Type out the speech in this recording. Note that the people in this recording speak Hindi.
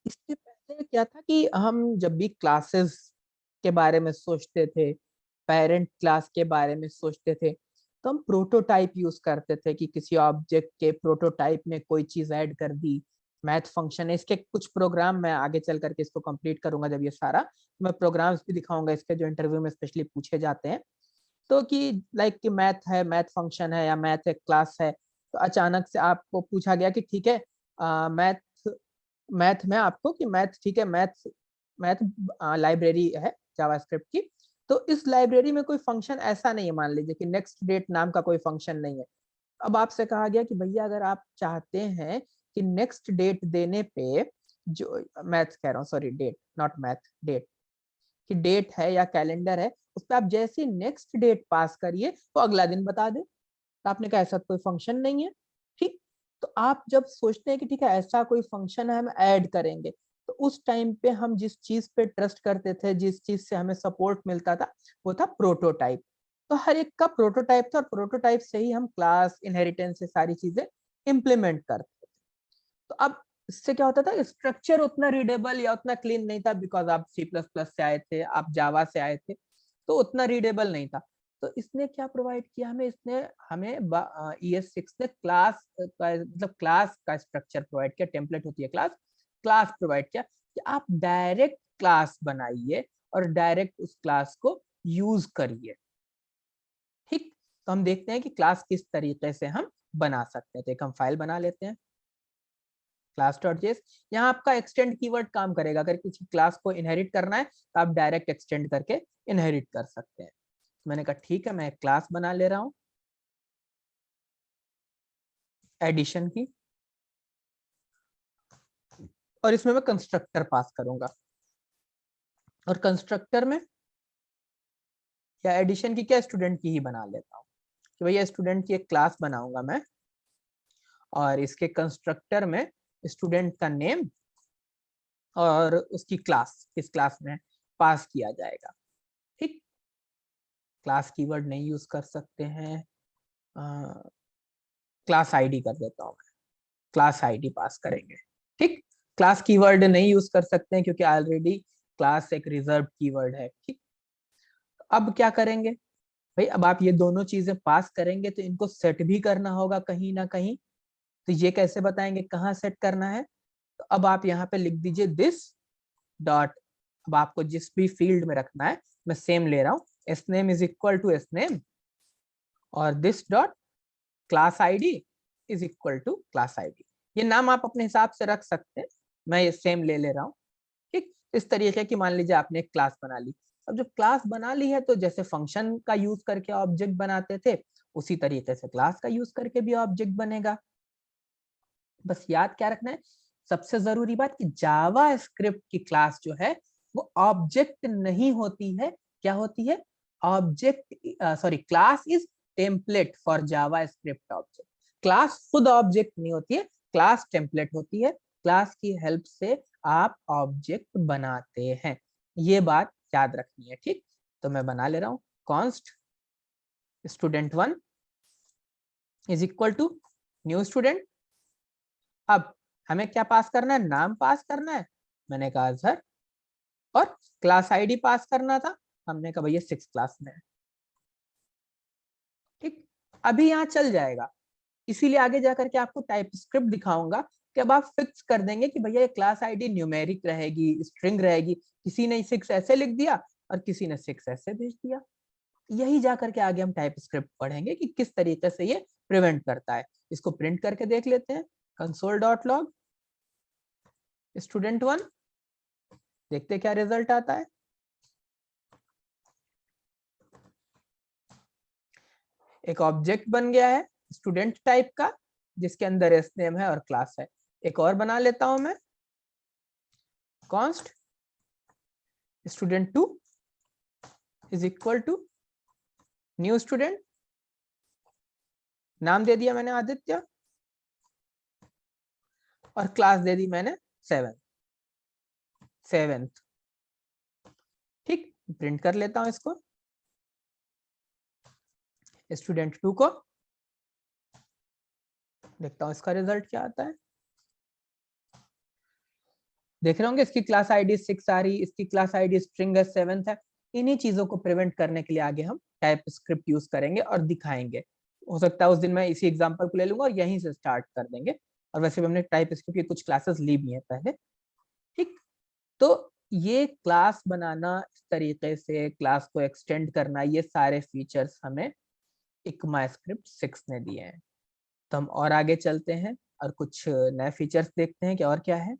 इससे पहले क्या था कि हम जब भी क्लासेस के बारे में सोचते थे, पेरेंट क्लास के बारे में सोचते थे, तो हम प्रोटोटाइप यूज करते थे कि किसी ऑब्जेक्ट के प्रोटोटाइप में कोई चीज ऐड कर दी। मैथ फंक्शन है, इसके कुछ प्रोग्राम मैं आगे चल करके इसको कंप्लीट करूंगा जब ये सारा, मैं प्रोग्राम्स भी दिखाऊंगा इसके जो इंटरव्यू में स्पेशली पूछे जाते हैं। तो कि लाइक कि मैथ है, मैथ फंक्शन है या मैथ एक क्लास है, तो अचानक से आपको पूछा गया कि ठीक है, मैथ मैथ में आपको कि मैथ ठीक है, मैथ मैथ लाइब्रेरी है जावास्क्रिप्ट की। तो इस लाइब्रेरी में कोई फंक्शन ऐसा नहीं है, मान लीजिए कि नेक्स्ट डेट नाम का कोई फंक्शन नहीं है। अब आपसे कहा गया कि भैया अगर आप चाहते हैं कि नेक्स्ट डेट देने पे, जो मैथ कह रहा हूँ, sorry date not math, date, कि डेट है या कैलेंडर है, उस पर आप जैसे नेक्स्ट डेट पास करिए तो अगला दिन बता दे। तो आपने कहा ऐसा कोई फंक्शन नहीं है। ठीक, तो आप जब सोचते हैं कि ठीक है ऐसा कोई फंक्शन है हम ऐड करेंगे, तो उस टाइम पे हम जिस चीज पे ट्रस्ट करते थे, जिस चीज से हमें सपोर्ट मिलता था, वो था प्रोटोटाइप। तो हर एक का प्रोटोटाइप था और प्रोटोटाइप से ही हम क्लास इनहेरिटेंस से सारी चीजें इंप्लीमेंट करते थे। तो अब इससे क्या होता था, स्ट्रक्चर उतना रीडेबल या उतना क्लीन नहीं था, बिकॉज आप सी प्लस प्लस से आए थे, आप जावा से आए थे, तो उतना रीडेबल नहीं था। तो इसने क्या प्रोवाइड किया हमें, इसने हमें ES6 ने क्लास का मतलब क्लास का स्ट्रक्चर प्रोवाइड किया, टेम्पलेट होती है क्लास, क्लास प्रोवाइड किया कि आप डायरेक्ट क्लास बनाइए और डायरेक्ट उस क्लास को यूज करिए। ठीक, तो हम देखते हैं कि क्लास किस तरीके से हम बना सकते हैं। तो एक हम फाइल बना लेते हैं, class.js। यहाँ आपका एक्सटेंड कीवर्ड काम करेगा, अगर किसी क्लास को इनहेरिट करना है तो आप डायरेक्ट एक्सटेंड करके इनहेरिट कर सकते हैं। तो मैंने कहा ठीक है, मैं एक क्लास बना ले रहा हूँ एडिशन की, और इसमें मैं कंस्ट्रक्टर पास करूंगा। और कंस्ट्रक्टर में या एडिशन की क्या, स्टूडेंट की ही बना लेता हूँ कि भैया स्टूडेंट की एक क्लास बनाऊंगा मैं, और इसके कंस्ट्रक्टर में स्टूडेंट का नेम और उसकी क्लास किस क्लास में पास किया जाएगा। ठीक, क्लास कीवर्ड नहीं यूज कर सकते हैं, क्लास आईडी कर देता हूँ, क्लास आईडी पास करेंगे। ठीक, क्लास कीवर्ड नहीं यूज कर सकते हैं क्योंकि ऑलरेडी क्लास एक रिजर्व कीवर्ड है। ठीक, अब क्या करेंगे भाई, अब आप ये दोनों चीजें पास करेंगे तो इनको सेट भी करना होगा कहीं ना कहीं। तो ये कैसे बताएंगे कहाँ सेट करना है, तो अब आप यहाँ पे लिख दीजिए दिस डॉट, अब आपको जिस भी फील्ड में रखना है, मैं सेम ले रहा हूँ, s name is equal to s name, और this dot class ID is equal to class ID. ये नाम आप अपने हिसाब से रख सकते हैं, मैं ये सेम ले ले रहा हूँ। ठीक, इस तरीके की मान लीजिए आपने एक क्लास बना ली। अब जब क्लास बना ली है तो जैसे फंक्शन का यूज करके ऑब्जेक्ट बनाते थे, उसी तरीके से क्लास का यूज करके भी ऑब्जेक्ट बनेगा। बस याद क्या रखना है, सबसे जरूरी बात कि जावा स्क्रिप्ट की क्लास जो है वो ऑब्जेक्ट नहीं होती है। क्या होती है, object, sorry, class is template for Java script object. Class खुद ऑब्जेक्ट नहीं होती है, क्लास टेम्पलेट होती है। क्लास की हेल्प से आप ऑब्जेक्ट बनाते हैं, ये बात याद रखनी है। ठीक, तो मैं बना ले रहा हूँ const student1 is equal to new student. अब हमें क्या पास करना है, नाम पास करना है, मैंने कहा सर, और क्लास आईडी पास करना था, हमने कहा भैया 6 क्लास में है। ठीक, अभी यहाँ चल जाएगा, इसीलिए आगे जाकर के आपको टाइप स्क्रिप्ट दिखाऊंगा कि अब आप फिक्स कर देंगे कि भैया ये क्लास आईडी न्यूमेरिक रहेगी, स्ट्रिंग रहेगी। किसी ने 6 ऐसे लिख दिया और किसी ने 6 ऐसे भेज दिया। यही जाकर के आगे हम टाइप स्क्रिप्ट पढ़ेंगे कि किस तरीके से ये प्रिवेंट करता है। इसको प्रिंट करके देख लेते हैं, console.log student1, देखते क्या रिजल्ट आता है। एक ऑब्जेक्ट बन गया है स्टूडेंट टाइप का, जिसके अंदर एस नेम है और क्लास है। एक और बना लेता हूं मैं, const student2 is equal to new student, नाम दे दिया मैंने आदित्य, और क्लास दे दी मैंने सेवेंथ। ठीक, प्रिंट कर लेता हूं इसको, student2 को, देखता हूं इसका रिजल्ट क्या आता है। देख रहे होंगे इसकी क्लास आईडी 6 आ रही, इसकी क्लास आईडी स्ट्रिंग है 7th है। इन्हीं चीजों को प्रिवेंट करने के लिए आगे हम टाइप स्क्रिप्ट यूज करेंगे और दिखाएंगे। हो सकता है उस दिन मैं इसी एग्जांपल को ले लूंगा और यहीं से स्टार्ट कर देंगे। और वैसे भी हमने टाइप स्क्रिप्ट की कुछ क्लासेस ली भी हैं पहले। ठीक, तो ये क्लास बनाना, इस तरीके से क्लास को एक्सटेंड करना, ये सारे फीचर्स हमें ECMAScript 6 ने दिए हैं। तो हम और आगे चलते हैं और कुछ नए फीचर्स देखते हैं कि और क्या है।